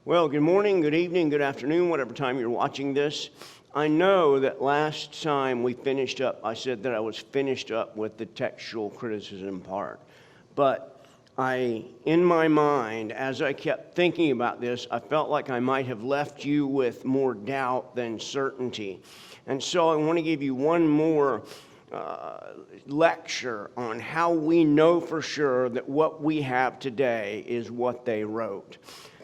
Well, good morning, good evening, good afternoon, whatever time you're watching this. I know that last time we finished up, I said that I was finished up with the textual criticism part. But in my mind, as I kept thinking about this, I felt like I might have left you with more doubt than certainty. And so I want to give you one more lecture on how we know for sure that what we have today is what they wrote.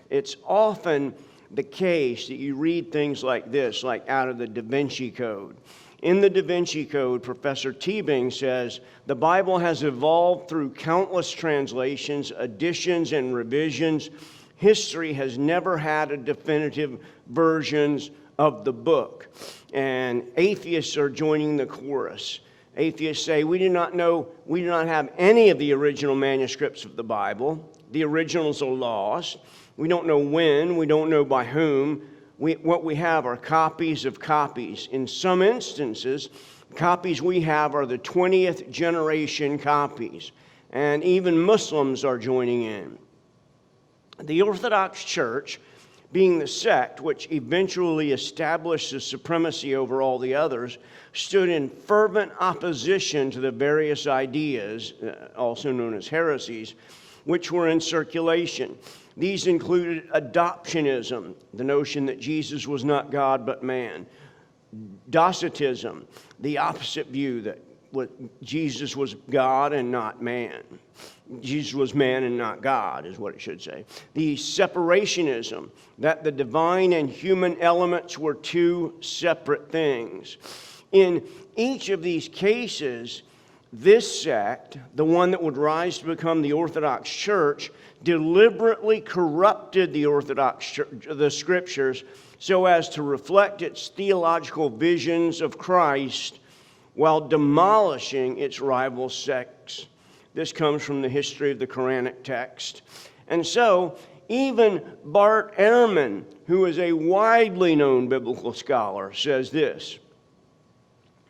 It's often the case that you read things like this, like out of the Da Vinci Code. In the Da Vinci Code, Professor Teabing says, the Bible has evolved through countless translations, additions, and revisions. History has never had a definitive versions of the book. And atheists are joining the chorus. Atheists say, we do not have any of the original manuscripts of the Bible. The originals are lost. We don't know when, we don't know by whom. What we have are copies of copies. In some instances, copies we have are the 20th generation copies. And even Muslims are joining in. The Orthodox Church, being the sect which eventually established the supremacy over all the others, stood in fervent opposition to the various ideas, also known as heresies, which were in circulation. These included adoptionism, the notion that Jesus was not God but man. Docetism, the opposite view that Jesus was God and not man. Jesus was man and not God, is what it should say. The separationism, that the divine and human elements were two separate things. In each of these cases, this sect, the one that would rise to become the Orthodox Church, deliberately corrupted the Orthodox Church, the Scriptures, so as to reflect its theological visions of Christ while demolishing its rival sects. This comes from the history of the Quranic text. And so, even Bart Ehrman, who is a widely known biblical scholar, says this: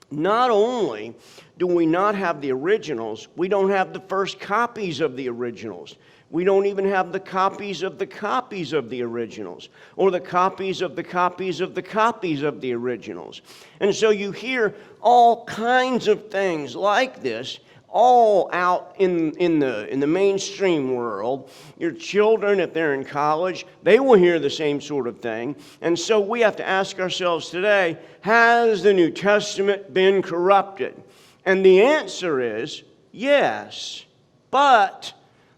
not only do we not have the originals, we don't have the first copies of the originals. We don't even have the copies of the copies of the originals, or the copies of the copies of the copies of the originals. And so you hear all kinds of things like this all out in the mainstream world. Your children, if they're in college, they will hear the same sort of thing. And so we have to ask ourselves today, has the New Testament been corrupted? And the answer is yes. But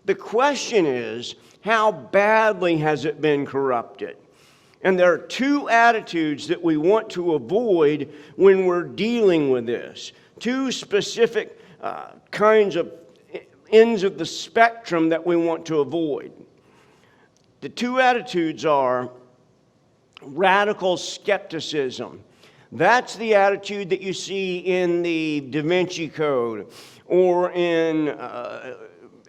the question is, how badly has it been corrupted? And there are two attitudes that we want to avoid when we're dealing with this. Two specific kinds of ends of the spectrum that we want to avoid. The two attitudes are radical skepticism. That's the attitude that you see in the Da Vinci Code, or in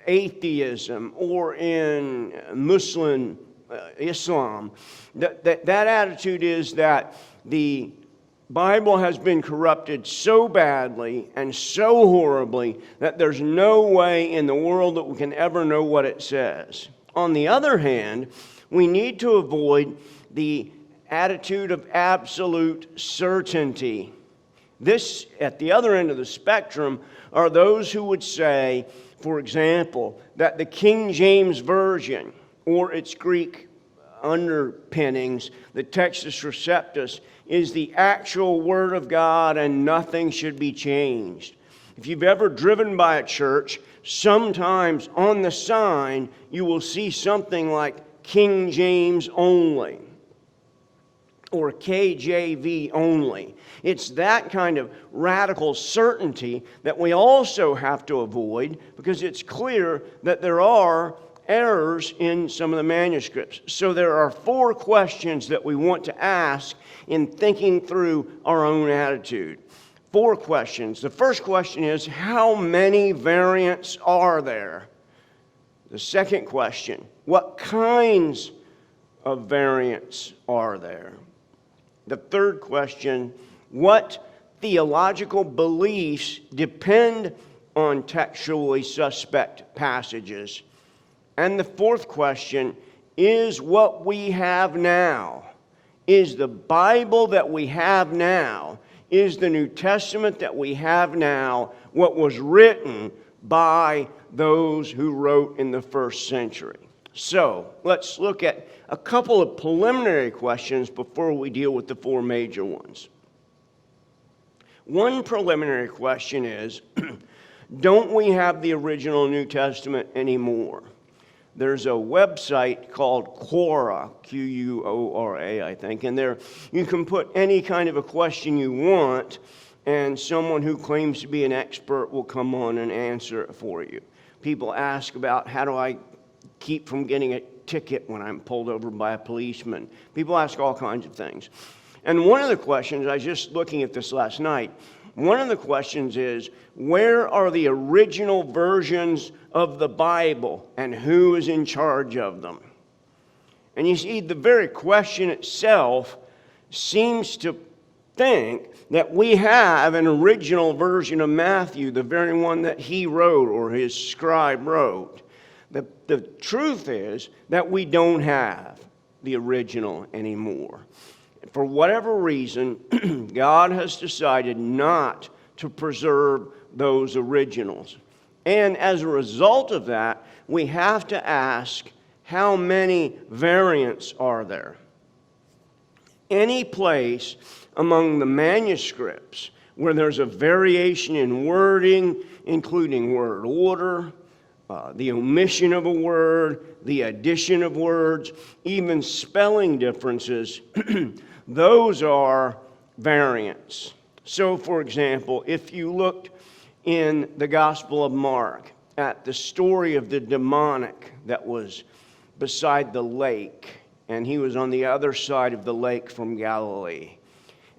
atheism, or in Muslim Islam. That attitude is that the Bible has been corrupted so badly and so horribly that there's no way in the world that we can ever know what it says. On the other hand, we need to avoid the attitude of absolute certainty. This, at the other end of the spectrum, are those who would say, for example, that the King James Version, or its Greek underpinnings, the Textus Receptus, is the actual Word of God and nothing should be changed. If you've ever driven by a church, sometimes on the sign you will see something like King James only or KJV only. It's that kind of radical certainty that we also have to avoid, because it's clear that there are errors in some of the manuscripts. So there are four questions that we want to ask in thinking through our own attitude. Four questions. The first question is, how many variants are there? The second question, what kinds of variants are there? The third question, what theological beliefs depend on textually suspect passages? And the fourth question, is what we have now, is the Bible that we have now, is the New Testament that we have now, what was written by those who wrote in the first century. So, let's look at a couple of preliminary questions before we deal with the four major ones. One preliminary question is, don't we have the original New Testament anymore? There's a website called Quora, Quora, I think, and there you can put any kind of a question you want, and someone who claims to be an expert will come on and answer it for you. People ask about, how do I keep from getting a ticket when I'm pulled over by a policeman? People ask all kinds of things. And one of the questions, I was just looking at this last night, one of the questions is, where are the original versions of the Bible and who is in charge of them? And you see, the very question itself seems to think that we have an original version of Matthew, the very one that he wrote or his scribe wrote. The truth is that we don't have the original anymore. For whatever reason, God has decided not to preserve those originals. And as a result of that, we have to ask, how many variants are there? Any place among the manuscripts where there's a variation in wording, including word order, the omission of a word, the addition of words, even spelling differences, those are variants. So, for example, if you looked in the Gospel of Mark at the story of the demonic that was beside the lake, and he was on the other side of the lake from Galilee.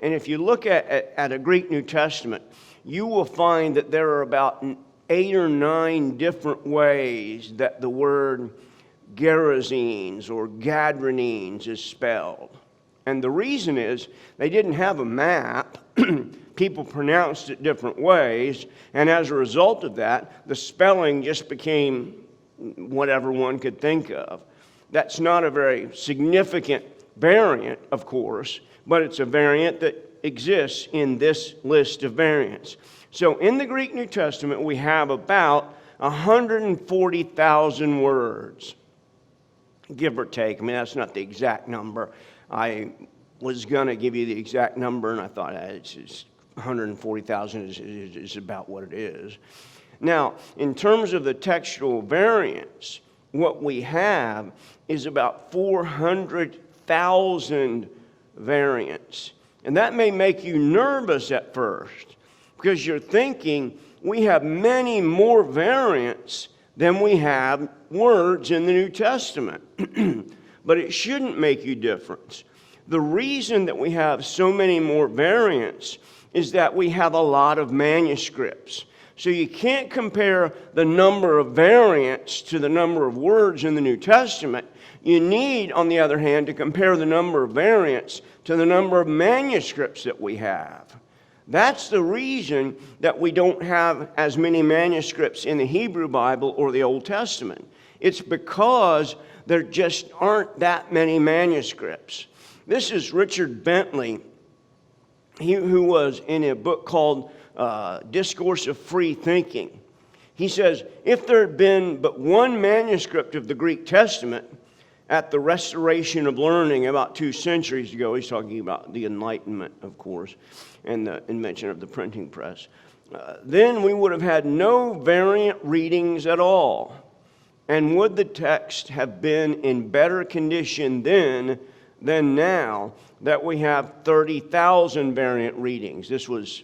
And if you look at a Greek New Testament, you will find that there are about 8 or 9 different ways that the word Gerasenes or Gadarenes is spelled. And the reason is they didn't have a map. People pronounced it different ways. And as a result of that, the spelling just became whatever one could think of. That's not a very significant variant, of course, but it's a variant that exists in this list of variants. So in the Greek New Testament, we have about 140,000 words, give or take. I mean, that's not the exact number. I was going to give you the exact number, and I thought it's 140,000 is about what it is. Now, in terms of the textual variants, what we have is about 400,000 variants. And that may make you nervous at first, because you're thinking we have many more variants than we have words in the New Testament. But it shouldn't make you difference. The reason that we have so many more variants is that we have a lot of manuscripts. So you can't compare the number of variants to the number of words in the New Testament. You need, on the other hand, to compare the number of variants to the number of manuscripts that we have. That's the reason that we don't have as many manuscripts in the Hebrew Bible or the Old Testament. It's because there just aren't that many manuscripts. This is Richard Bentley, who was in a book called Discourse of Free Thinking. He says, if there had been but one manuscript of the Greek Testament at the restoration of learning about 2 centuries ago, he's talking about the Enlightenment, of course, and the invention of the printing press, then we would have had no variant readings at all. And would the text have been in better condition then than now that we have 30,000 variant readings? This was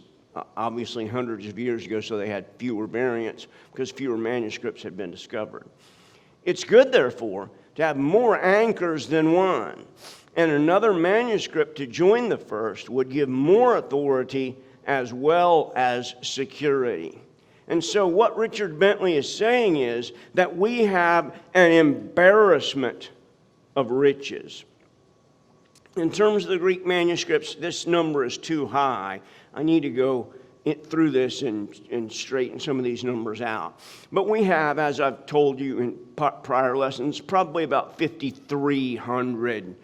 obviously hundreds of years ago, so they had fewer variants because fewer manuscripts had been discovered. It's good, therefore, to have more anchors than one. And another manuscript to join the first would give more authority as well as security. And so what Richard Bentley is saying is that we have an embarrassment of riches. In terms of the Greek manuscripts, this number is too high. I need to go through this and straighten some of these numbers out. But we have, as I've told you in prior lessons, probably about 5,300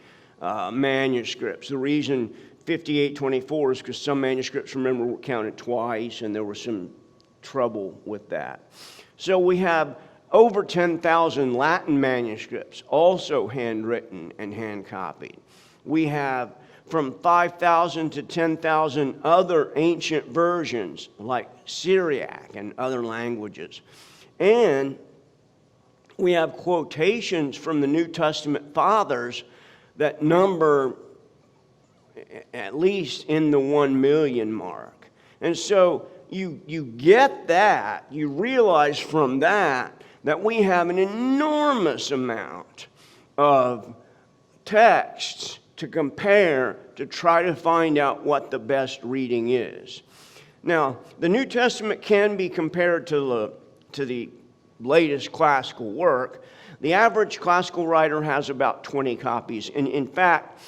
manuscripts. The reason 5824 is because some manuscripts, remember, were counted twice, and there was some trouble with that. So we have over 10,000 Latin manuscripts, also handwritten and hand copied. We have from 5,000 to 10,000 other ancient versions like Syriac and other languages. And we have quotations from the New Testament fathers that number at least in the 1 million mark. And so you get that, you realize from that we have an enormous amount of texts to compare to try to find out what the best reading is. Now, the New Testament can be compared to the latest classical work. The average classical writer has about 20 copies. And in fact,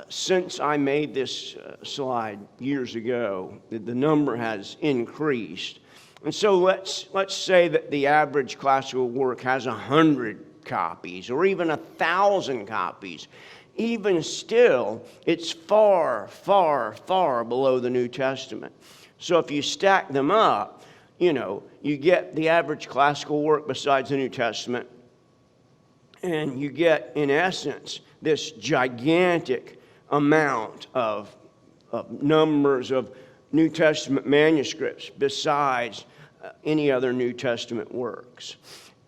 since I made this slide years ago, the number has increased. And so let's say that the average classical work has 100 copies or even 1,000 copies. Even still, it's far, far, far below the New Testament. So if you stack them up, you get the average classical work besides the New Testament, and you get, in essence, this gigantic amount of numbers of New Testament manuscripts besides any other New Testament works.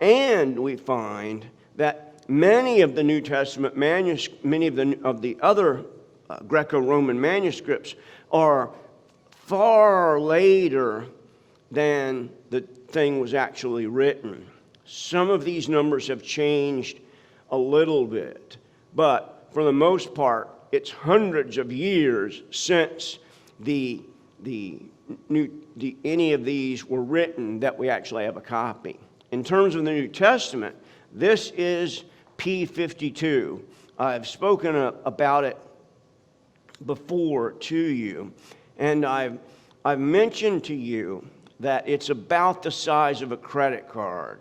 And we find that many of the New Testament manuscripts, many of the other Greco-Roman manuscripts are far later than the thing was actually written. Some of these numbers have changed a little bit, but for the most part, it's hundreds of years since any of these were written that we actually have a copy. In terms of the New Testament, this is P52. I've spoken about it before to you, and I've mentioned to you that it's about the size of a credit card.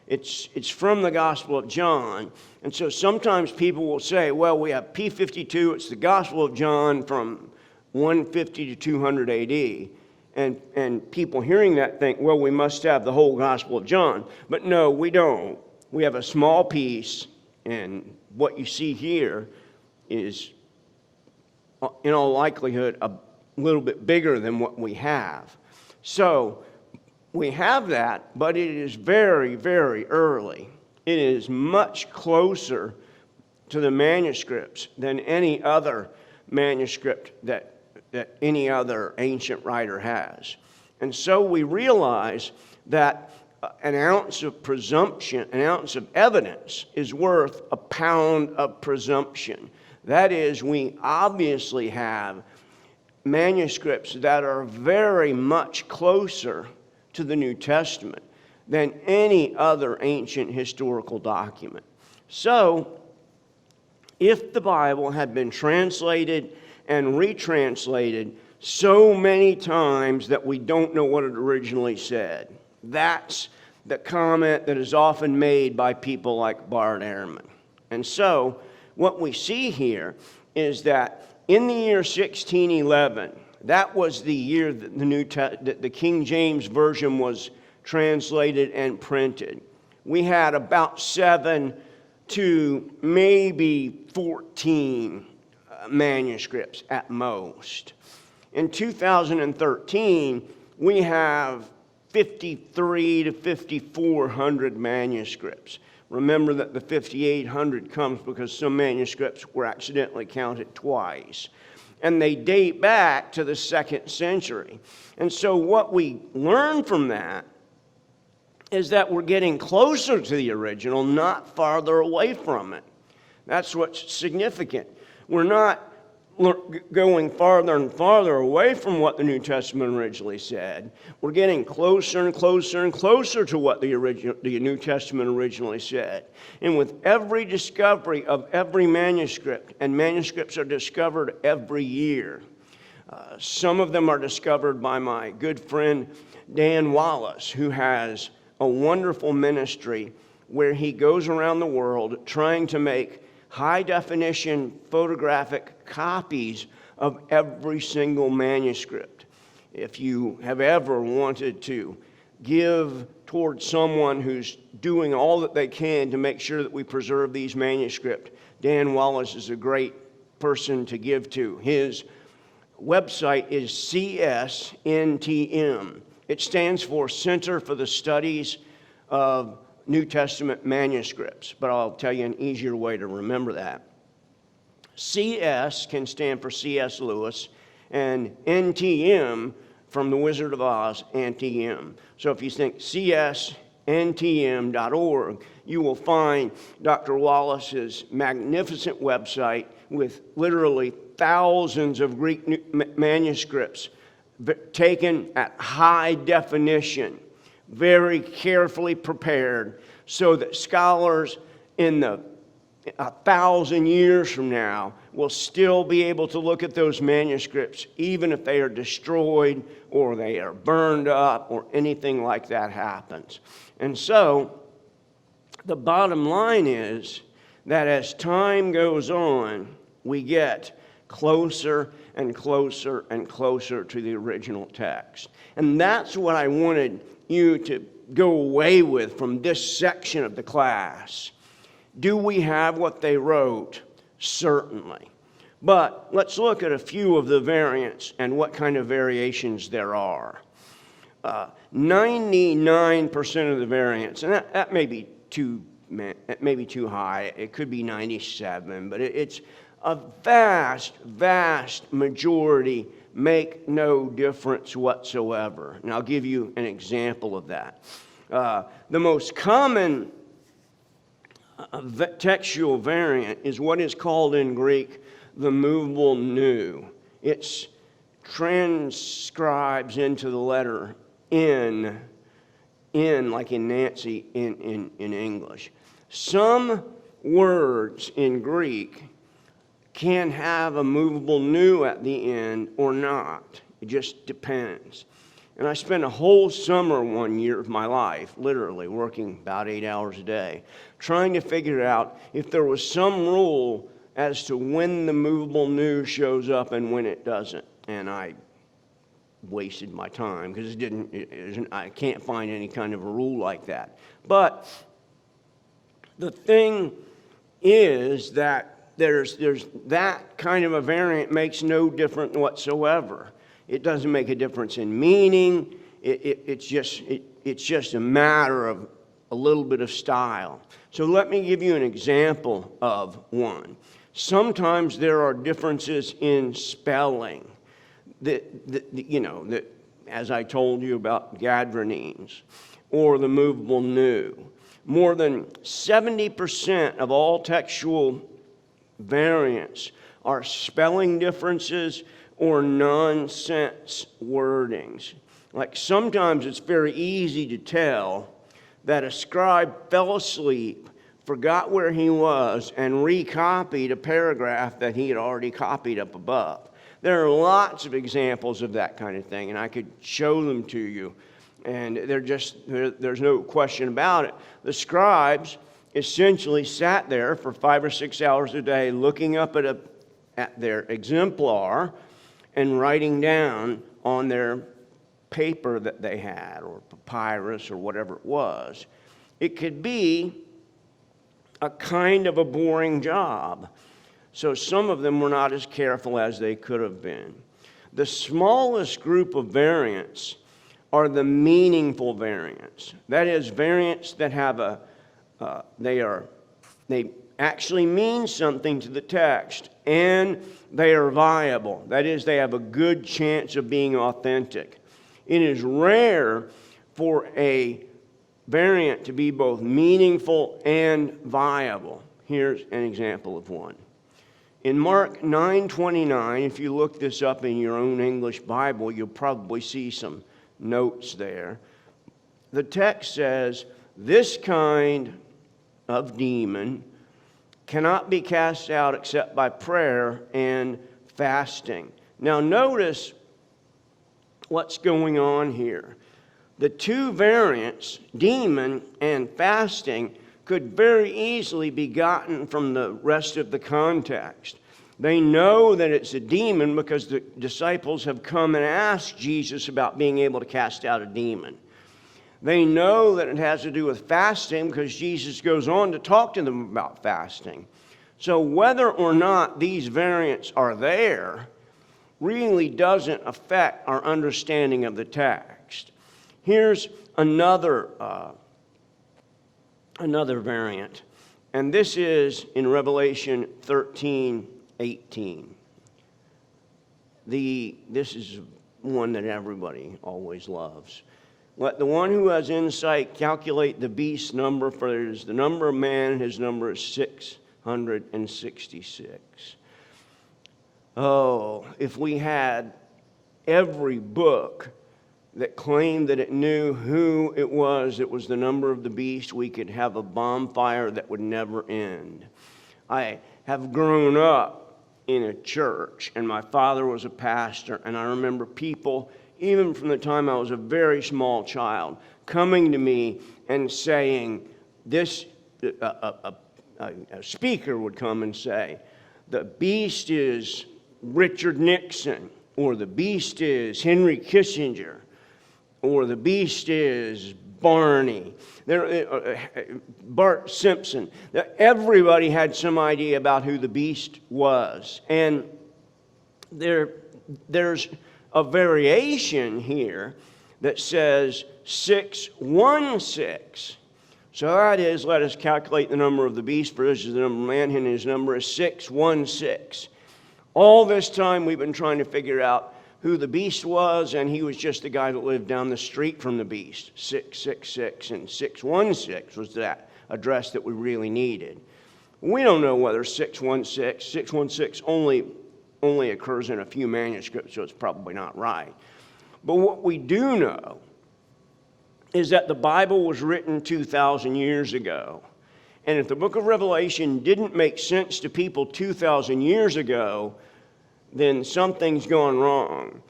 It's from the Gospel of John, and so sometimes people will say, well, we have P52, it's the Gospel of John from 150 to 200 AD. And people hearing that think, well, we must have the whole Gospel of John. But no, we don't. We have a small piece, and what you see here is, in all likelihood, a little bit bigger than what we have. So we have that, but it is very, very early. It is much closer to the manuscripts than any other manuscript that any other ancient writer has. And so we realize that an ounce of presumption, an ounce of evidence is worth a pound of presumption. That is, we obviously have manuscripts that are very much closer to the New Testament than any other ancient historical document. So, if the Bible had been translated and retranslated so many times that we don't know what it originally said, that's the comment that is often made by people like Bart Ehrman. And so, what we see here is that in the year 1611, that was the year that the King James Version was translated and printed. We had about 7 to maybe 14 manuscripts at most. In 2013, we have 53 to 5,400 manuscripts. Remember that the 5,800 comes because some manuscripts were accidentally counted twice. And they date back to the 2nd century. And so what we learn from that is that we're getting closer to the original, not farther away from it. That's what's significant. We're not going farther and farther away from what the New Testament originally said. We're getting closer and closer and closer to what the New Testament originally said. And with every discovery of every manuscript, and manuscripts are discovered every year, Some of them are discovered by my good friend Dan Wallace, who has a wonderful ministry where he goes around the world trying to make high-definition photographic copies of every single manuscript. If you have ever wanted to give towards someone who's doing all that they can to make sure that we preserve these manuscripts, Dan Wallace is a great person to give to. His website is CSNTM. It stands for Center for the Studies of New Testament Manuscripts, but I'll tell you an easier way to remember that. CS can stand for C.S. Lewis, and NTM from The Wizard of Oz, NTM. So if you think csntm.org, you will find Dr. Wallace's magnificent website with literally thousands of Greek manuscripts taken at high definition, very carefully prepared, so that scholars in 1,000 years from now will still be able to look at those manuscripts, even if they are destroyed or they are burned up or anything like that happens. And so, the bottom line is that as time goes on, we get closer and closer and closer to the original text. And that's what I wanted you to go away with from this section of the class. Do we have what they wrote? Certainly. But let's look at a few of the variants and what kind of variations there are. 99% of the variants, and that may be too high. It could be 97, but it's a vast majority make no difference whatsoever. And I'll give you an example of that. The most common textual variant is what is called in Greek the movable nu. It transcribes into the letter N like in Nancy in English. Some words in Greek can have a movable nu at the end or not. It just depends. And I spent a whole summer one year of my life, literally working about 8 hours a day, trying to figure out if there was some rule as to when the movable nu shows up and when it doesn't. And I wasted my time because I can't find any kind of a rule like that. But the thing is that there's that kind of a variant makes no difference whatsoever. It doesn't make a difference in meaning. It's just a matter of a little bit of style. So let me give you an example of one. Sometimes there are differences in spelling. As I told you about Gadronines or the movable nu. More than 70% of all textual variants are spelling differences or nonsense wordings. Like sometimes it's very easy to tell that a scribe fell asleep, forgot where he was, and recopied a paragraph that he had already copied up above. There are lots of examples of that kind of thing, and I could show them to you. And there's no question about it. The scribes essentially sat there for 5 or 6 hours a day looking up at their exemplar and writing down on their paper that they had, or papyrus, or whatever it was. It could be a kind of a boring job. So some of them were not as careful as they could have been. The smallest group of variants are the meaningful variants. That is, variants that have they actually mean something to the text, and they are viable. That is, they have a good chance of being authentic. It is rare for a variant to be both meaningful and viable. Here's an example of one. In Mark 9:29, if you look this up in your own English Bible, you'll probably see some notes there. The text says, "This kind of demon cannot be cast out except by prayer and fasting." Now notice what's going on here. The two variants, demon and fasting, could very easily be gotten from the rest of the context. They know that it's a demon because the disciples have come and asked Jesus about being able to cast out a demon. They know that it has to do with fasting because Jesus goes on to talk to them about fasting. So whether or not these variants are there really doesn't affect our understanding of the text. Here's another variant, and this is in Revelation 13:18. This is one that everybody always loves. Let the one who has insight calculate the beast's number, for it is the number of man, and his number is 666. Oh, if we had every book that claimed that it knew who it was that was the number of the beast, we could have a bonfire that would never end. I have grown up in a church, and my father was a pastor, and I remember people, even from the time I was a very small child, coming to me and saying, a speaker would come and say, the beast is Richard Nixon, or the beast is Henry Kissinger, or the beast is Barney, Bart Simpson. Everybody had some idea about who the beast was. And there's a variation here that says 616. So that is, let us calculate the number of the beast, for this is the number of man, and his number is 616. All this time we've been trying to figure out who the beast was, and he was just the guy that lived down the street from the beast. 666 and 616 was that address that we really needed. We don't know whether 616 only occurs in a few manuscripts, so it's probably not right. But what we do know is that the Bible was written 2,000 years ago. And if the book of Revelation didn't make sense to people 2,000 years ago, then something's gone wrong.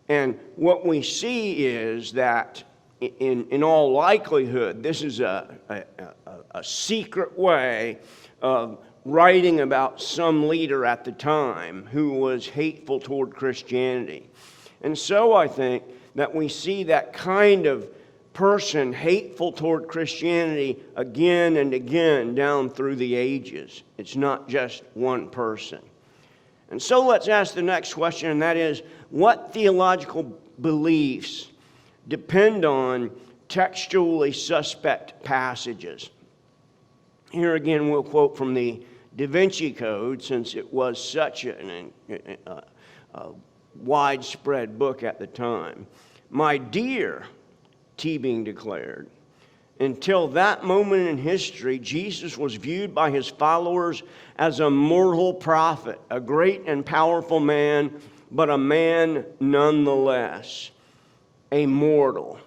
And what we see is that in all likelihood, this is a secret way of writing about some leader at the time who was hateful toward Christianity. And so I think that we see that kind of person hateful toward Christianity again and again down through the ages. It's not just one person. And so let's ask the next question, and that is, what theological beliefs depend on textually suspect passages? Here again we'll quote from the Da Vinci Code, since it was such a widespread book at the time. My dear, Teabing declared, until that moment in history, Jesus was viewed by his followers as a mortal prophet, a great and powerful man, but a man nonetheless, a mortal.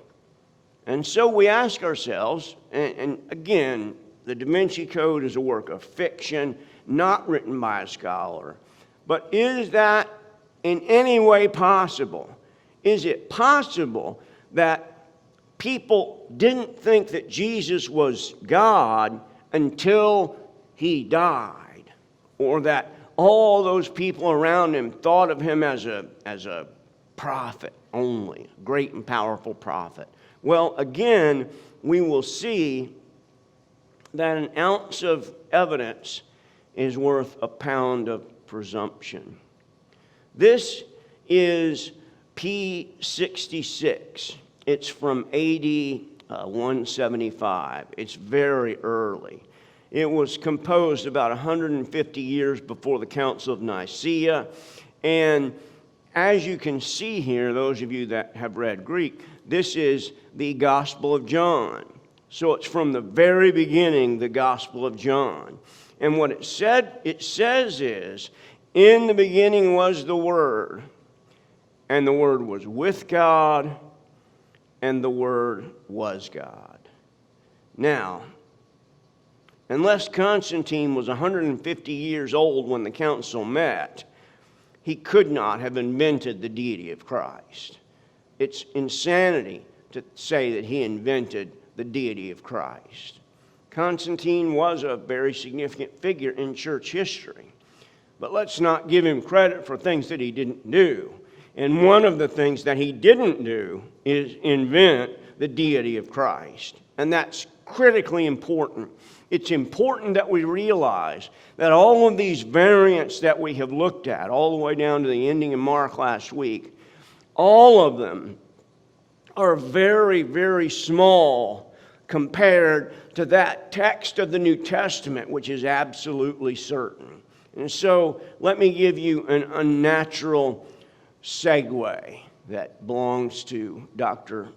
And so we ask ourselves, and again, the Da Vinci Code is a work of fiction, not written by a scholar, but is that in any way possible? Is it possible that people didn't think that Jesus was God until he died, or that all those people around him thought of him as a prophet only, a great and powerful prophet? Well, again, we will see that an ounce of evidence is worth a pound of presumption. This is P66. It's from AD 175. It's very early. It was composed about 150 years before the Council of Nicaea. And as you can see here, those of you that have read Greek, this is the Gospel of John. So it's from the very beginning, the Gospel of John. And what it says is, in the beginning was the Word, and the Word was with God, and the Word was God. Now, unless Constantine was 150 years old when the council met, he could not have invented the deity of Christ. It's insanity to say that he invented the deity of Christ. Constantine was a very significant figure in church history. But let's not give him credit for things that he didn't do. And one of the things that he didn't do is invent the deity of Christ. And that's critically important. It's important that we realize that all of these variants that we have looked at, all the way down to the ending of Mark last week, all of them are very, very small compared to that text of the New Testament, which is absolutely certain. And so let me give you an unnatural segue that belongs to Dr.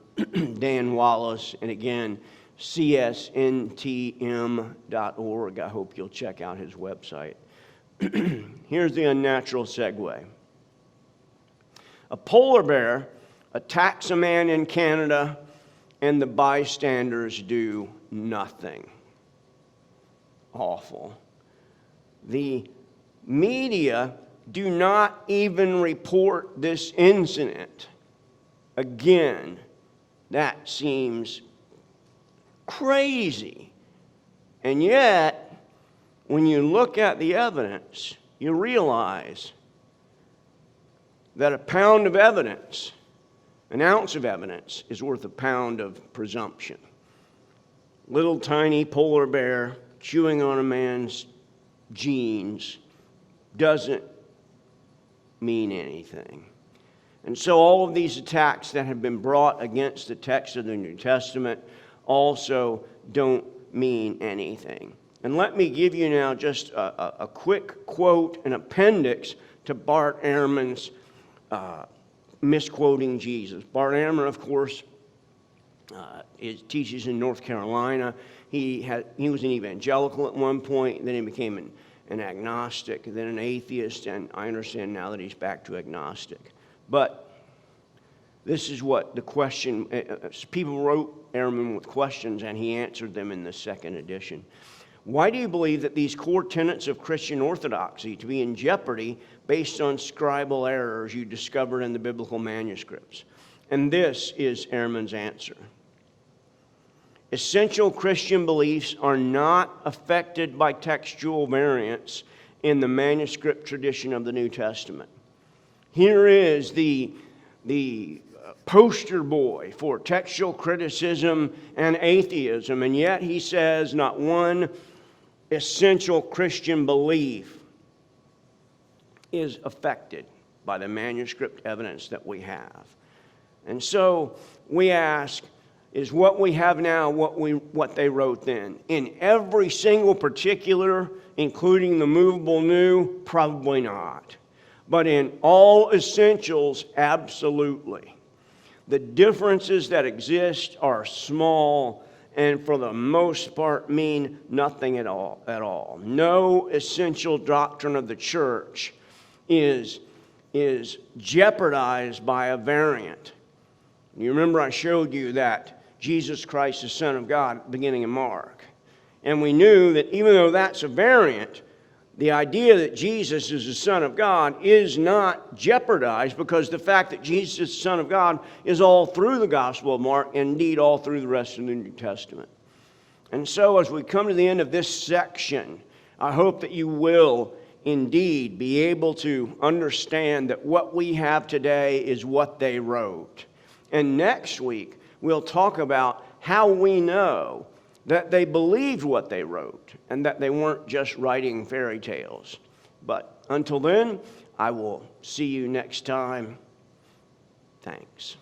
Dan Wallace, and again, csntm.org. I hope you'll check out his website. Here's the unnatural segue. A polar bear attacks a man in Canada, and the bystanders do nothing. Awful. The media do not even report this incident. Again, that seems crazy. And yet, when you look at the evidence, you realize that a pound of evidence, an ounce of evidence, is worth a pound of presumption. Little tiny polar bear chewing on a man's jeans doesn't mean anything. And so all of these attacks that have been brought against the text of the New Testament also don't mean anything. And let me give you now just a quick quote, an appendix to Bart Ehrman's misquoting Jesus. Bart Ehrman, of course, teaches in North Carolina. He was an evangelical at one point, then he became an agnostic, then an atheist, and I understand now that he's back to agnostic. But this is what the question, people wrote Ehrman with questions, and he answered them in the second edition. Why do you believe that these core tenets of Christian orthodoxy to be in jeopardy based on scribal errors you discovered in the biblical manuscripts? And this is Ehrman's answer. Essential Christian beliefs are not affected by textual variants in the manuscript tradition of the New Testament. Here is the poster boy for textual criticism and atheism, and yet he says not one essential Christian belief is affected by the manuscript evidence that we have. And so we ask, is what we have now what they wrote then? In every single particular, including the movable new, probably not. But in all essentials, absolutely. The differences that exist are small and for the most part mean nothing at all. No essential doctrine of the church is jeopardized by a variant. You remember I showed you that Jesus Christ, the Son of God, at the beginning of Mark. And we knew that even though that's a variant, the idea that Jesus is the Son of God is not jeopardized because the fact that Jesus is the Son of God is all through the Gospel of Mark, and indeed all through the rest of the New Testament. And so as we come to the end of this section, I hope that you will indeed be able to understand that what we have today is what they wrote. And next week, we'll talk about how we know that they believed what they wrote and that they weren't just writing fairy tales. But until then, I will see you next time. Thanks.